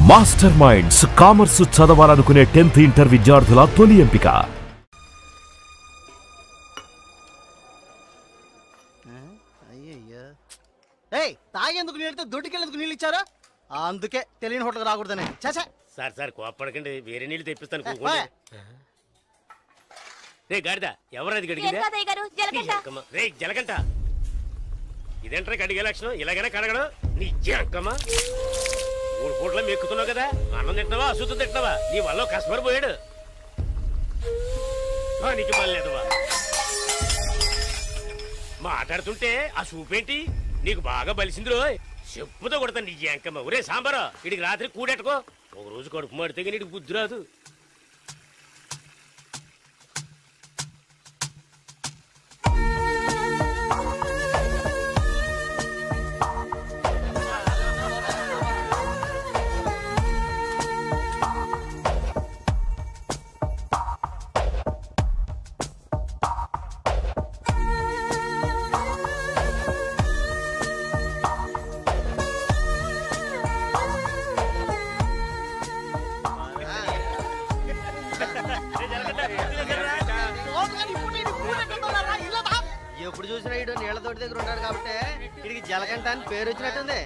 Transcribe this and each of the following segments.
Master minds commerce చదవాలనుకునే 10th inter విద్యార్థుల తొలి ఎంపిక. తాగేందుకు నీళ్ళతో దొడ్డుకెళ్ళేందుకు నీళ్ళు ఇచ్చారు, అందుకే తెలియని హోటల్ రాకూడదని. చాచా సార్ సార్ కోపడకండి, వేరే నీళ్ళు తెప్పిస్తాను. రే గాడిద, ఎవరది గడిగిందా? రే జలగంట, ఇదేంట్రా గడిగే లక్షణం? ఇలాగైనా కడగడం నీ జక్కమ్మా. 3 పూట్ల మెక్కుతున్నావు కదా, అన్నం తింటున్నావా అశుద్ధం తింటున్నావా? నీ వల్ల కస్టమర్ పోయాడు. నీకు మళ్ళేదవా మాట్లాడుతుంటే ఆ చూపేంటి? నీకు బాగా బలిసింది రో, చెప్పుతో కొడతాను నీ జంకమ్మ. ఒరే సాంబారా, ఇడికి రాత్రి కూడెట్టుకో. ఒక రోజు కడుపు మాడితే నీకు బుద్ధి రాదు. ఎప్పుడు చూసినా ఇడు నీళ్ల తోటి దగ్గర ఉంటాడు కాబట్టి ఇడికి జలగంట అని పేరు వచ్చినట్టుంది.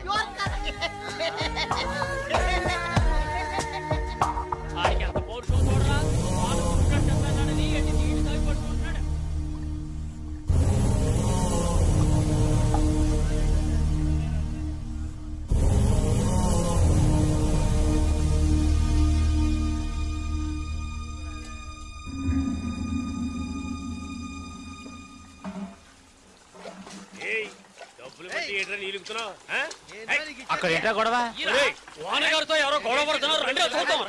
అక్కడ ఏంటా గొడవ? వానగారితో ఎవరో గొడవ పడుతున్నారు, రండి చూద్దాం.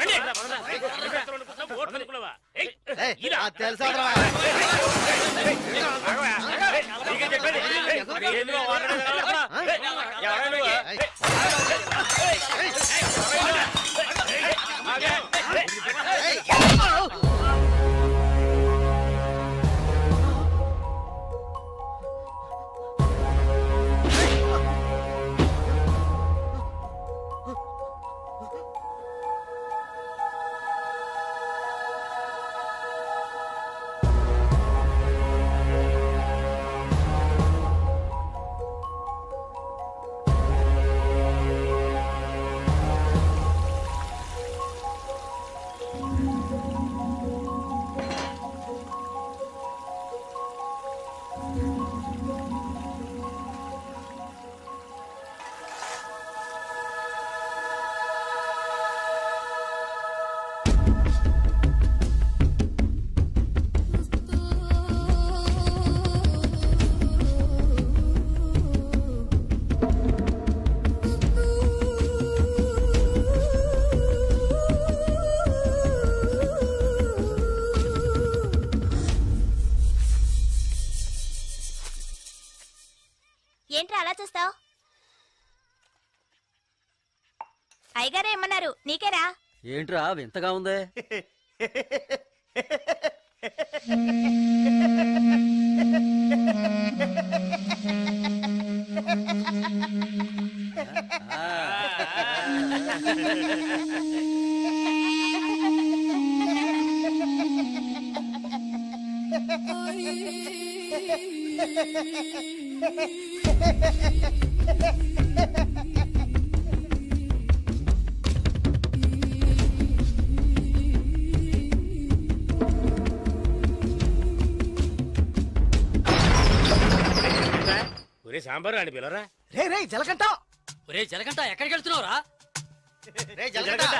ఏంట్రా అలా చూస్తావు? అయ్యగారు ఏమన్నారు? నీకేరా? ఏంట్రా వింతగా ఉందే? ఒరే సాంబారు అని పిలవరా. రే రే జలగంట, ఒరే జలగంట ఎక్కడికి వెళ్తున్నావురా? రే జలగంట.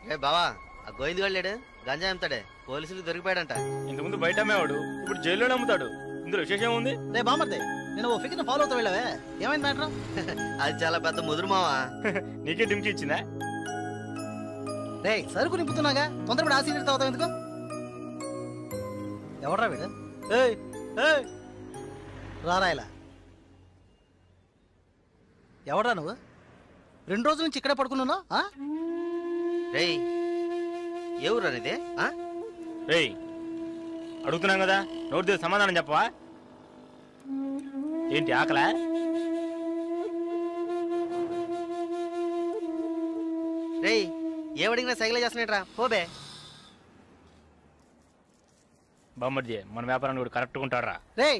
రే బావా, ఆ గోవింద్ గారు గంజా అమ్ముతాడే, పోలీసులకు దొరికిపోయాడంట. ఇంతకుముందు బయట అమ్మేవాడు, ఇప్పుడు జైల్లోనే అమ్ముతాడు. ఇందులో విశేషం ఉంది? రే బామర్దే, నేను ఓ ఫిగర్ ఫాలో అవుతా వెళ్ళావే, ఏమైంది మ్యాటర్? అది చాలా పెద్ద ముదురు మావా. నీకే డింకి ఇచ్చిందా? రే సరుకు నింపుతున్నాగా, తొందరపడి ఆశీర్వాద అవుతావు ఎందుకు? ఎవడ్రా వీడు? ఏయ్ ఏయ్ రారా ఇలా. ఎవడ్రా నువ్వు? 2 రోజుల నుంచి ఇక్కడే పడుకున్నావు? రేయ్ ఏ ఊరు అనేది? రేయ్ అడుగుతున్నాం కదా, నోటి దగ్గర సమాధానం చెప్పవా? ఏంటి ఆకలా? రేయ్ ఏమడిగినా సైకిల్ చేస్తున్నట్రా, పోబే. బామ్మర్జీ మన వ్యాపారాన్ని కూడా కరెక్ట్గా ఉంటాడు రా. రే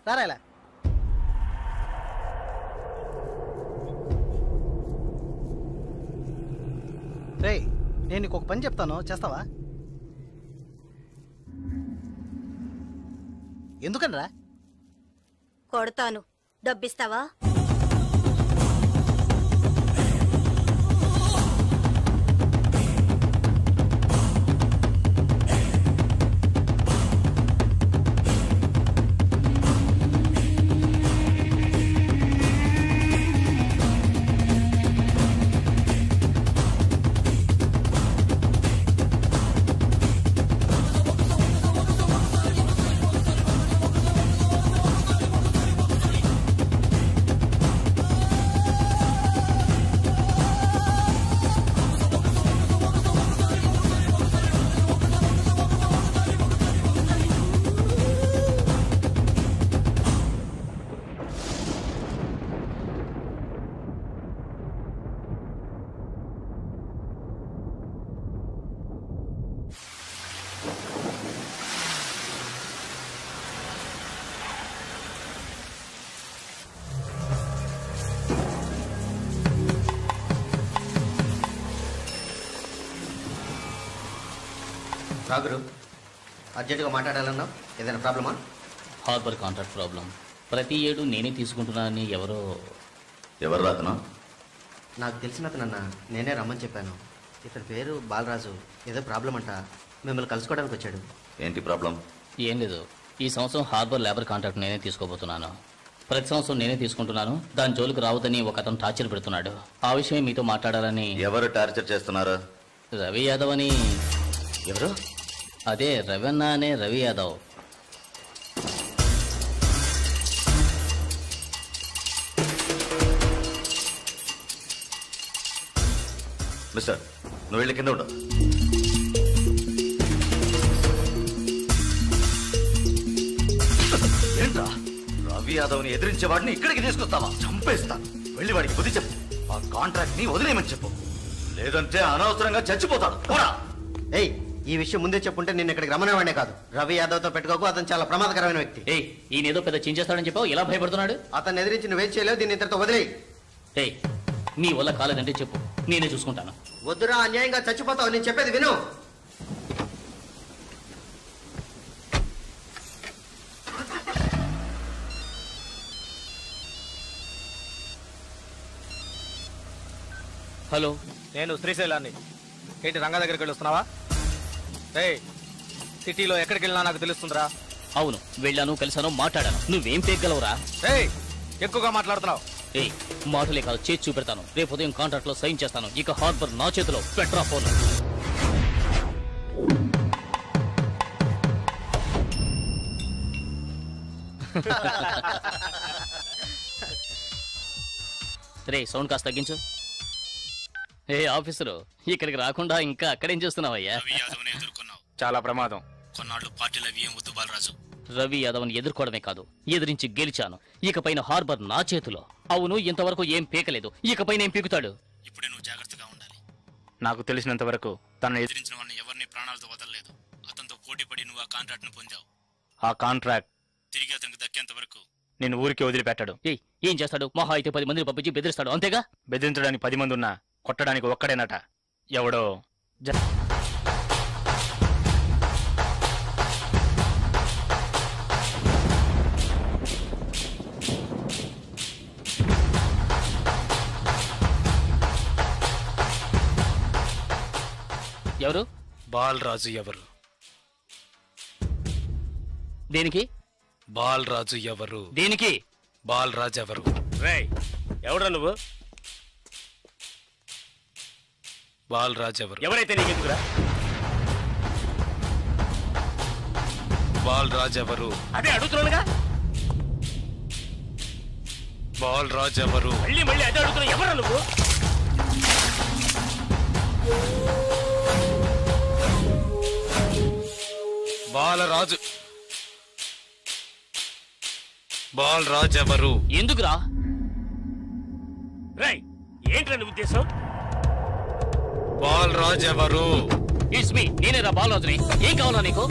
రారా ఇలా. రే నేను నీకు ఒక పని చెప్తాను, చేస్తావా? ఎందుకనరా? కొడతాను, డబ్బిస్తావా? రాగురు, అర్జెంటుగా మాట్లాడాలన్నావు, ఏదైనా ప్రాబ్లమా? Harbour contract problem. ప్రతి ఏడు నేనే తీసుకుంటున్నానని ఎవరు రాతనా? నాకు తెలిసిన అతనన్న, నేనే రమ్మని చెప్పాను. ఇతని పేరు బాలరాజు. ఏదో ప్రాబ్లం అంట, మిమ్మల్ని కలుసుకోవడానికి వచ్చాడు. ఏంటి ప్రాబ్లం? ఏం లేదు, ఈ సంవత్సరం హార్బర్ లేబర్ కాంట్రాక్ట్ నేనే తీసుకోబోతున్నాను. ప్రతి సంవత్సరం నేనే తీసుకుంటున్నాను. దాని జోలికి రావద్దని ఒక అతను టార్చర్ పెడుతున్నాడు. ఆ విషయం మీతో మాట్లాడాలని. ఎవరు టార్చర్ చేస్తున్నారు? రవి యాదవ్ అని. ఎవరు? అదే రవణ అనే రవి యాదవ్. మిస్టర్, నువ్వు వెళ్ళి కింద ఉండు. ఏంట్రా, రవి యాదవ్ని ఎదిరించే వాడిని ఇక్కడికి తీసుకొస్తావా? చంపేస్తాను. వెళ్ళి వాడికి బుద్ధి చెప్పు. ఆ కాంట్రాక్ట్ ని వదిలేయమని చెప్పు, లేదంటే అనవసరంగా చచ్చిపోతాడు. ఏయ్, ఈ విషయం ముందే చెప్పుంటే నేను ఇక్కడికి రమ్మనేవాడే కాదు. రవి యాదవ్ తో పెట్టుకోకు, అతను చాలా ప్రమాదకరమైన వ్యక్తి. ఏయ్, ఈయన ఏదో పెద్ద చించేస్తాడని చెప్పావు, ఎలా భయపడుతున్నాడు? అతన్ని ఎదిరించి నువ్వేం చేయలేవు, దీన్ని ఇతరుతో వదిలేయి. ఏయ్, నీ వల్ల కాలేదంటే చెప్పు, నేనే చూసుకుంటాను. వద్దురా, అన్యాయంగా చచ్చిపోతావు. నేను చెప్పేది విను. హలో, నేను శ్రీశైలాన్ని. ఏంటి రంగా దగ్గరికి వెళ్ళొస్తున్నావా? సిటీలో ఎక్కడికి వెళ్ళినా నాకు తెలుస్తుందిరా. అవును, వెళ్ళాను, కలిసాను, మాట్లాడాను. నువ్వేం పేగలవురా? ఎక్కువగా మాట్లాడుతున్నావు. ఏయ్, మాటలే కాదు, చేసి చూపెడతాను. రేపు ఉదయం కాంట్రాక్ట్ లో సైన్ చేస్తాను. ఇక హార్బర్ నా చేతిలో. Petra phone. రే, సౌండ్ కాస్త తగ్గించు. ఏ ఆఫీసరు, ఇక్కడికి రాకుండా ఇంకా అక్కడేం చేస్తున్నావయ్యా? చాలా ప్రమాదం. కొన్నాళ్ళు పార్టీలు అవి ఏం వద్దు బాలరాజు. రవి యాదవ్ని ఎదుర్కోవడమే కాదు, ఎదిరించి గెలిచాను. ఇకపైన హార్బర్ నా చేతిలో. అవును, ఇంతవరకు ఏం పీకలేదు, ఇకపైన ఏం పీకుతాడు? ఇప్పుడే నువ్వు జాగ్రత్తగా ఉండాలి. నాకు తెలిసినంత వరకు తనను ఎదిరించిన వాడిని ఎవరిని ప్రాణాలతో వదలలేదు. అతనితో పోటీ పడి నువ్వు ఆ కాంట్రాక్ట్ ను పొందావు. ఆ కాంట్రాక్ట్ తిరిగి అతనికి దక్కేంత వరకు నేను ఊరికి వదిలిపెట్టాడు. ఏం చేస్తాడు? మహా అయితే 10 మందిని పంపించి బెదిరిస్తాడు, అంతేగా? బెదిరించడానికి 10 మంది ఉన్నా కొట్టడానికి ఒక్కడేనట. ఎవడో బాలరాజు ఎవరు? దేనికి? బాలరాజు ఎవరు? దేనికి? బాలరాజు ఎవరు? రేయ్ ఎవడ్రా నువ్వు? బాలరాజు ఎవరు? ఎవరైతే నీకెందుకురా? బాలరాజు ఎవరు? అదే అడుగుతున్నానుగా. బాలరాజు ఎవరు? మళ్ళీ మళ్ళీ అదే అడుగుతున్నా. ఎవరా నువ్వు? బాలరాజు. బాలరాజు ఎవరు? ఎందుకురా? రేయ్ ఏంట్రా నీ ఉద్దేశం? బాలరాజు ఎవరు? ఇట్స్ మీ, నేనేరా బాలరాజుని. ఏం కావాలా నీకు?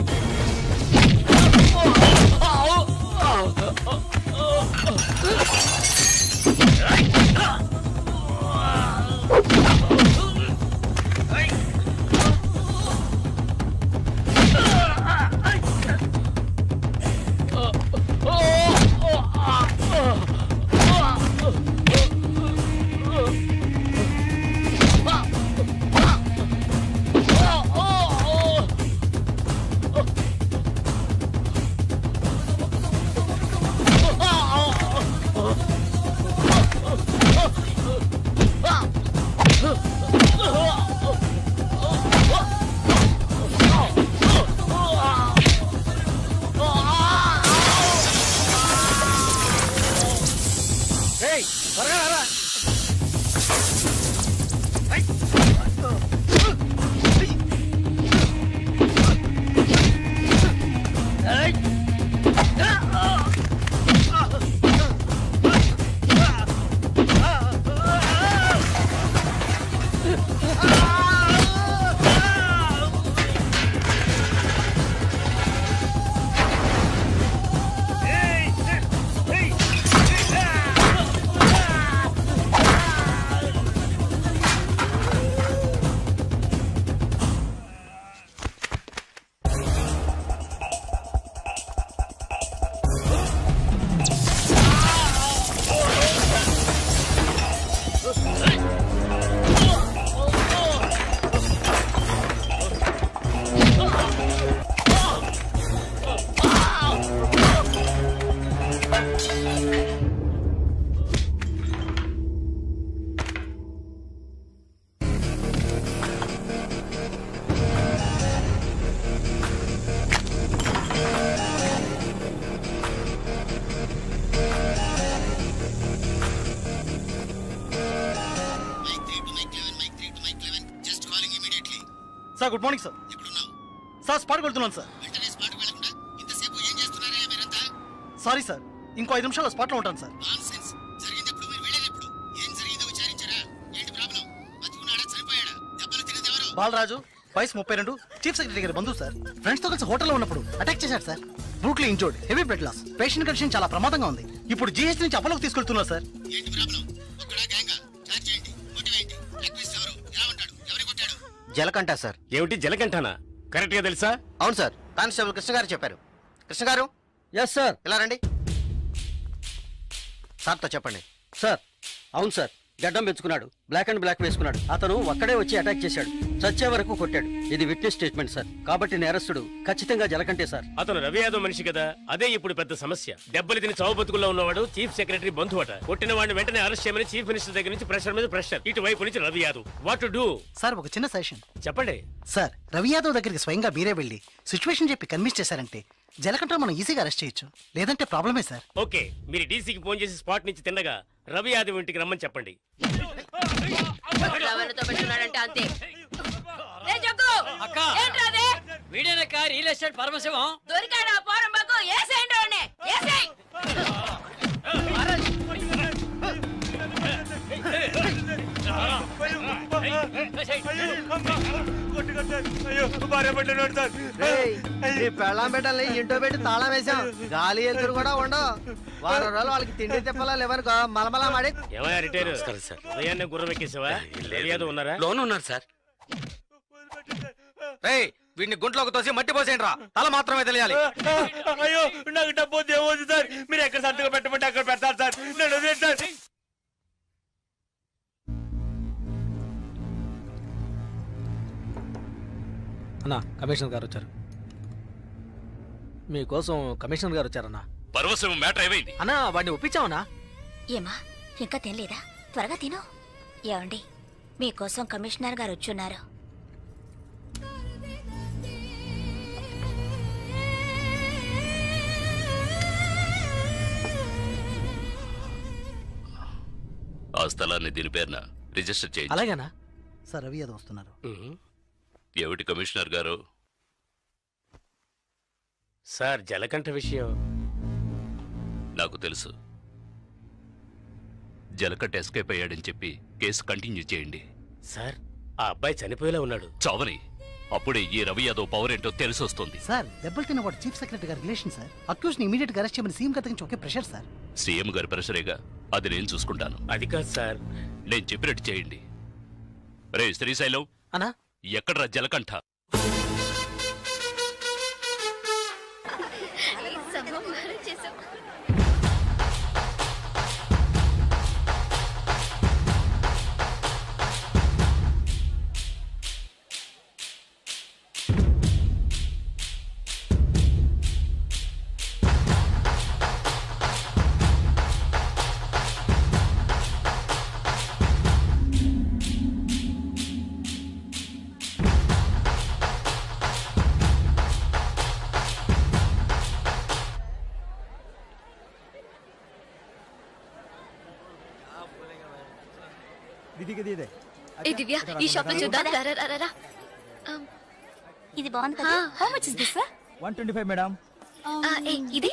Sir good morning sir. Sir స్పాట్కి వెళ్తున్నాను సార్. సారీ సార్, ఇంకో 5 నిమిషాల్లో స్పాట్లో ఉంటాను సార్. బాలరాజు వయసు 32, చీఫ్ సెక్రటరీ గారి బంధువు సార్. ఫ్రెండ్స్ తో కలిసి హోటల్లో ఉన్నప్పుడు అటాక్ చేశారు sir. Brutally injured, heavy blood loss. Patient condition చాలా ప్రమాదంగా ఉంది. ఇప్పుడు జీహెచ్ నుంచి అపోలోకి తీసుకెళ్తున్నారు సార్. జలకంఠ సార్. ఏమిటి జలకంఠనా? కరెక్ట్ గా తెలుసా? అవును సార్, కానిస్టేబుల్ కృష్ణ గారు చెప్పారు. కృష్ణ గారు. Yes sir. ఇలా రండి. సార్తో చెప్పండి. సార్ అవును సార్, గడ్డం పెంచుకున్నాడు, బ్లాక్ అండ్ బ్లాక్ వేసుకున్నాడు. అతను ఒక్కడే వచ్చి అటాక్ చేశాడు, చచ్చే వరకు కొట్టాడు. ఇది విట్నెస్ స్టేట్మెంట్ సార్, కాబట్టి నేరస్తుడు ఖచ్చితంగా జలకంటే సార్. అతను రవి యాదవ్ మనిషి కదా, అదే ఇప్పుడు పెద్ద సమస్య. దెబ్బలు తిని చావు బతుకుల్లో ఉన్నవాడు చీఫ్ సెక్రటరీ బంధువు అట. కొట్టిన వాడిని వెంటనే అరెస్ట్ చేయమని చీఫ్ మినిస్టర్ దగ్గర నుంచి ప్రెషర్ మీద ప్రెషర్. ఇటువైపు నుంచి Ravi Yadav. What to do? Sir ఒక చిన్న సజెషన్ చెప్పండి. సార్ రవి యాదవ్ దగ్గరికి స్వయంగా మీరే వెళ్ళి సిచ్యువేషన్ చెప్పి కన్విన్స్ చేశారంటే జలకంఠ మనం ఈజీగా అరెస్ట్ చేయొచ్చు, లేదంటే ప్రాబ్లమే సార్. ఓకే, మీరు డీసీకి ఫోన్ చేసి స్పాట్ నుంచి తిన్నగా రవి యాదవ్ ఇంటికి రమ్మని చెప్పండి. అంతే. అక్క వీడేనక్క రియల్ ఎస్టేట్ పరమశివం. దొరికాడా పోరంబాకు? ఏసేయండి. పెళ్ళాం పెట్టాలి, ఇంటో పెట్టి తాళం వేసాం. గాలి ఎదురు కూడా ఉండవు. వారం రోజులు వాళ్ళకి తిండి తిప్పాలా లేవనుకో మలమలా మాడి. ఏమయ్యా రిటైర్ సార్, ఉదయాన్నే గుర్రం ఎక్కేసావా? రవి యాదవ్ ఉన్నారా? లోన్ ఉన్నారు సార్. వీడిని గుంట్లోకి తోసి మట్టి పోసేయండి రా, తల మాత్రమే తెలియాలి. అయ్యో నాకు డబ్బు ఏమవుతుంది సార్, మీరు ఎక్కడ సంతకం పెట్టమంటే అక్కడ పెడతారు సార్. నేను సార్. అన్నా కమిషనర్ గారు వచ్చారు. మీకోసం కమిషనర్ గారు వచ్చారన్నా. పర్వసం మ్యాటర్ ఏమైంది అన్నా? వాడిని ఒప్పించావనా? ఏమా ఇంకా తినలేదా? త్వరగా తిను. ఏమండి మీకోసం కమిషనర్ గారు వచ్చున్నారు. ఆ స్థలాన్ని దీని పేరున రిజిస్టర్ చేయండి. అలాగేనా సార్? రవి యాదవ్ వస్తున్నారు. ఏమిటి కమిషనర్ గారు? సార్ జలకంఠ విషయం నాకు తెలుసు. జలకంఠ ఎస్కేప్ అయ్యాడని చెప్పి కేసు కంటిన్యూ చేయండి. సార్ ఆ అబ్బాయి చనిపోయేలా ఉన్నాడు. చావని అప్పుడే ఈ రవి యాదవ్ పవర్ ఏంటో తెలిసి వస్తుంది. సార్ దెబ్బలు తిన్న వాడు చీఫ్ సెక్రటరీ గారి రిలేషన్ సార్. అక్యూజ్ ని ఇమీడియట్ గా అరెస్ట్ చేయమని సీఎం గారి నుంచి ఒకే ప్రెషర్ సార్. సీఎం గారి ప్రెషరేగా, అది నేను చూసుకుంటాను. అది కాదు సార్, నేను చెప్పినట్టు చేయండి. రే శ్రీశైలం అన్నా, ఎక్కడ్రా జలకంఠ? దివ్య ఈ షాప్ లో చూద్దాం. ఇది బాగుంది కదా. How much is this? 125 madam. ఇది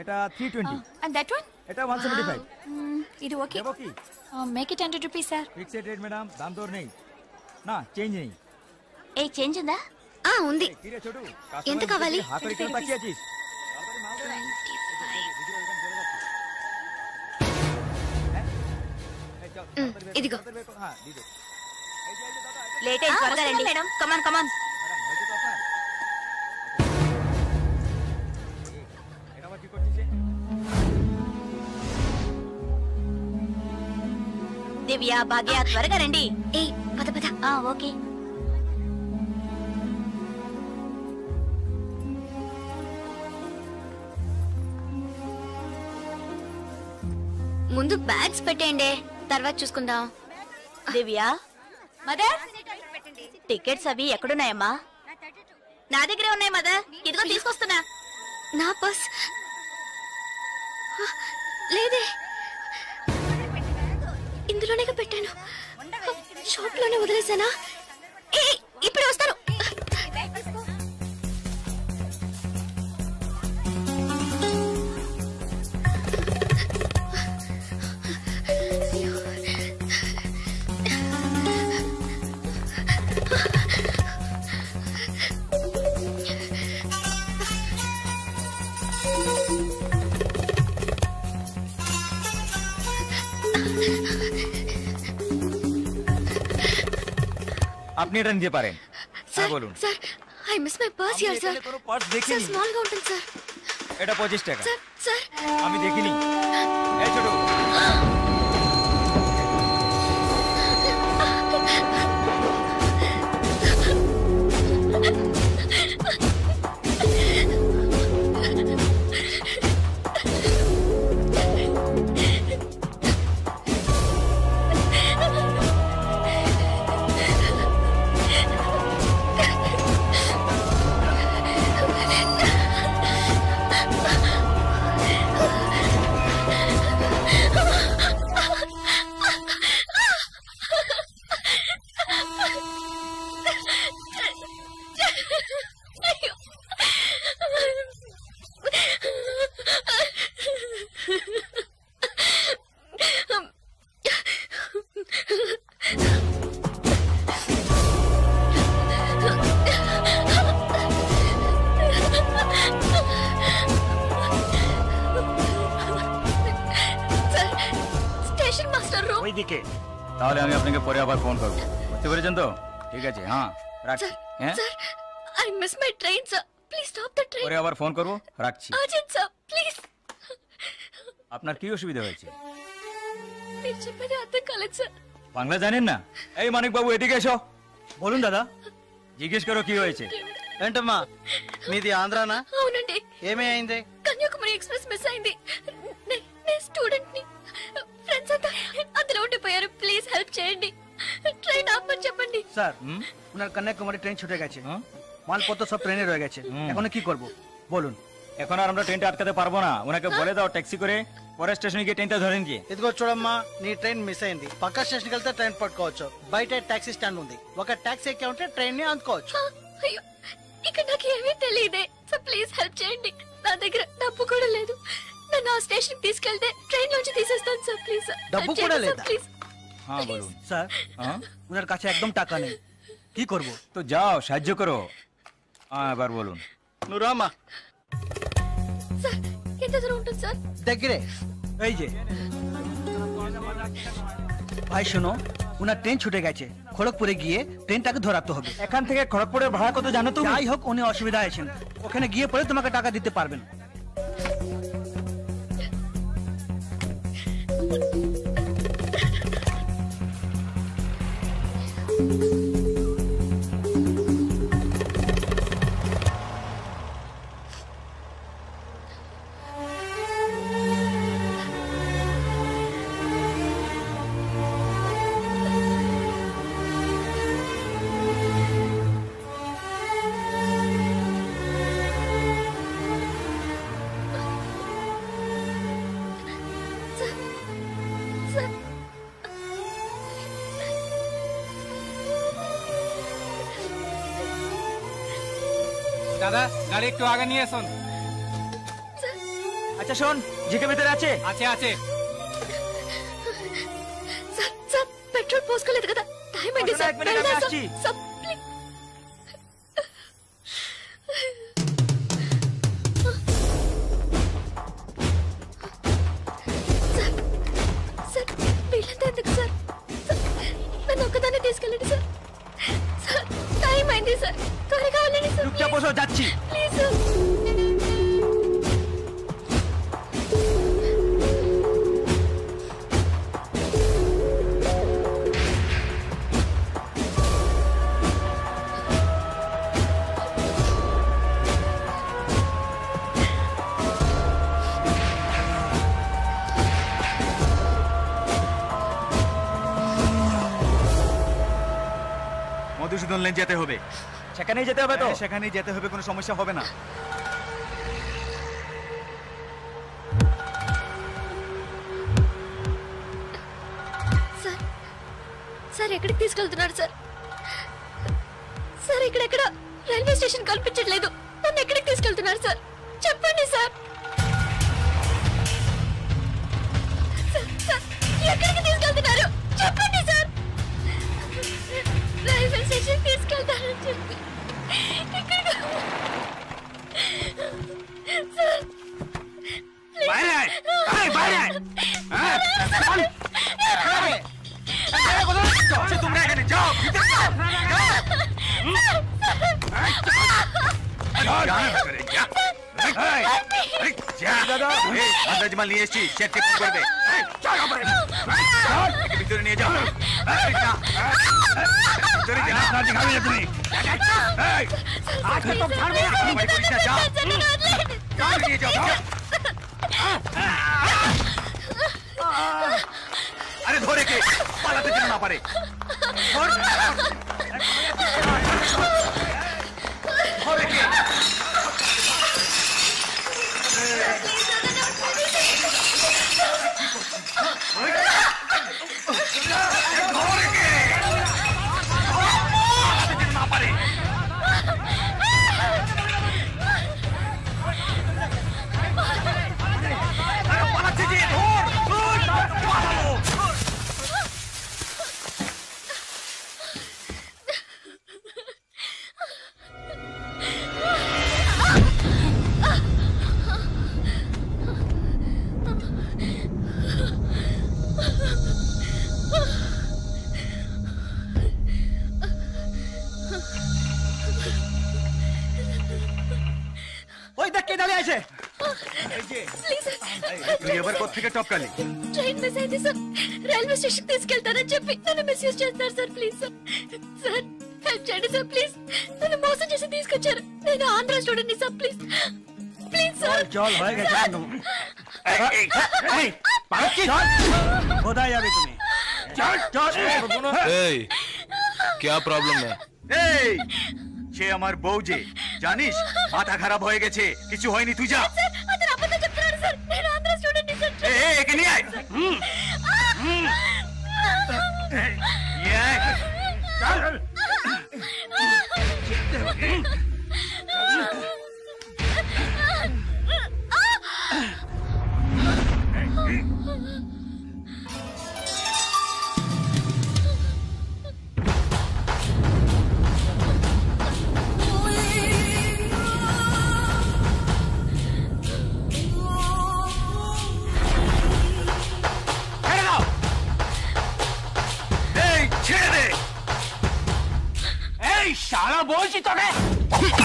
ఎటా 320. అండ్ దట్ వన్ ఎటా 175. ఇది okay. Make it 100 rupees sir. Fixed rate madam, దామ్ దోర్ नहीं నా చేంజ్ नहीं. ఏ చేంజ్ ఉందా? ఉంది. ఎంత కావాలి? ఇదిగో. లేట్ అయింది, త్వరగా రండి మేడం. కమాన్ కమాన్. దివ్య, భాగ్య త్వరగా రండి. ఏ పద పద. ఓకే. ముందు బ్యాగ్స్ పెట్టేయండి, తర్వాత చూసుకుందాం. దివ్య, మదర్ టికెట్స్ అవి ఎక్కడున్నాయమ్మా? నా దగ్గరే ఉన్నాయి మదర్. ఇదిగో తీసుకొస్తున్నా. నా పర్స్ లేదే. ఇందులోనే పెట్టాను. షాప్ లోనే వదిలేసానా? ఇప్పుడు వస్తాను. আপনি এটা নিতে পারেন। স্যার বলুন। Sir I miss my purse here sir. কোনো পার্স দেখিনি। স্যার স্মল কাউন্টেন স্যার। এটা 25 টাকা। স্যার স্যার আমি দেখিনি। এই ছোট তাহলে আমি আপনাকে পরে আবার ফোন করব। বুঝতে পেরেছেন তো? ঠিক আছে, হ্যাঁ রাখছি। হ্যাঁ sir I miss my train sir, please stop the train. পরে আবার ফোন করব, রাখছি। Urgent sir please. আপনার কি অসুবিধা হয়েছে? మీరు చెప్పేది అర్థం కాలేదు సార్। বাংলা জানেন না? এই মানিক বাবু এদিকে এসো। বলুন দাদা। জিজ্ঞেস করো কি হয়েছে। ఏంటమ్మా మీది ఆంధ్రానా? అవునండి. ఏమైంది? కన్యాకుమారి ఎక్స్ప్రెస్ మిస్ అయింది. నేను స్టూడెంట్ ని. ఫ్రెండ్స్ అంతా అందులో ఉండిపోయారు. ప్లీజ్ హెల్ప్ చేయండి. ট্রেন আপনি చెప్పండి। স্যার ওনার কন্যাকুমারী ট্রেন ছুটে গেছে, মালপত্র সব ট্রেনে রয়ে গেছে, এখন কি করব বলুন। এখন আর আমরা ট্রেনটা আটকাতে পারবো না, ওনাকে বলে দাও ট্যাক্সি করে পরের స్టేషన్ গিয়ে ట్రైన్টা ধরে নিয়ে। ఇదిగో చూడమ్మా, నీ ట్రైన్ మిస్ అయింది, పక్క స్టేషన్కి వెళ్తే ట్రైన్ పట్టుకోవచ్చు, బయట టాక్సీ స్టాండ్ ఉంది, ఒక టాక్సీ ఎక్కి ఉంటే ట్రైన్ ని అందుకోవచ్చు। అయ్యో ఇక్కడ నాకు ఏమీ తెలియదే, సో ప్లీజ్ హెల్ప్ చేయండి, నా దగ్గర డబ్బు కూడా లేదు, నన్ను ఆ స్టేషన్ తీసుకెళ్తే ట్రైన్ నుంచి తీసేస్తాను సార్, ప్లీజ్। డబ్బు కూడా లేదా? ప్లీజ్। হ্যাঁ বলুন। স্যার ওনার কাছে একদম টাকা নেই, কি করব? তো যাও সাহায্য করো। এবার বলুন। నువ్వు రామా। স্যার ఎంత দূর ఉంటుంది স্যার? దగ్గరే, এই যে। ভাই শোনো, ওনার ট্রেন ছুটে গেছে, খড়গপুরে গিয়ে ট্রেনটাকে ধরাতে হবে। এখান থেকে খড়গপুরের ভাড়া কত জানো তুমি? যাই হোক, উনি অসুবিধা আছেন, ওখানে গিয়ে পরে তোমাকে টাকা দিতে পারবেন। দাদা গাড়ি একটু আগে নিয়ে আসুন। আচ্ছা শোন, জিকে ভিতরে আছে? আছে আছে। স্যার পেট্রোল పోసుకోలేదు కదా, టైం అయింది సార్, এক মিনিট, আমি আসছি। Sir please. సార్ వీళ్ళంతా ఎందుకు సార్? నన్ను ఒక్కదాన్ని తీసుకెళ్ళండి సార్, సార్ టైం అయింది సార్, త్వరగా వెళ్ళండి సార్। চুপচাপ বসো, যাচ্ছি। Please sir. মধুসূদন লেন যেতে হবে। সেখানেই যেতে হবে তো? সেখানেই যেতে হবে, কোনো সমস্যা হবে না। సార్ సార్ ఎక్కడికి తీసుకెళ్తున్నారు సార్? సార్ ఇక్కడెక్కడ రైల్వే స్టేషన్ కనిపించట్లేదు, నన్ను ఎక్కడికి తీసుకెళ్తున్నారు సార్? చెప్పండి సార్। సార్ ఎక్కడికి తీసుకెళ్తున్నారు చెప్పండి సార్। రైల్వే స్టేషన్ తీసుకెళ్తారని చెప్పి ఇక్కడికి సార్ বাইরে আয়, আয় বাইরে আয়। তোমরা এখানে যাও, ভিতরে যাও, মাল নিয়ে এসছি, চেক করবে, ভিতরে নিয়ে যাও, ভিতরে যাও, তুমি নিয়ে যাও। আরে ধরে কে পালাতে যেন না পারে, ধরে কে? ওই দেখ কে দাঁড়িয়ে আছে। তুই এবার কোত্থেকে টপকালি? ట్రైన్ మిస్ అయింది సార్, రైల్వే స్టేషన్ తీసుకెళ్తారని చెప్పి నన్ను మిస్యూజ్ చేస్తారు sir, please sir. Sir help చేయండి సార్ ప్లీజ్. నన్ను మోసం చేసి తీసుకొచ్చారు. నేను Andhra student sir please please sir. चल होएगा जान दो खुदा याद तुम्हें चल এই क्या प्रॉब्लम है এই সে আমার বউ যে জানিস মাথা খারাপ হয়ে গেছে কিছু হয়নি তুই যা স্যার আদর আপনি చెప్తున్నారు సార్ నేను ఆంధ్ర స్టూడెంట్ సార్. এই একে নিয়ে আয় নিয়ে আয় চল শালা বলছি তোকে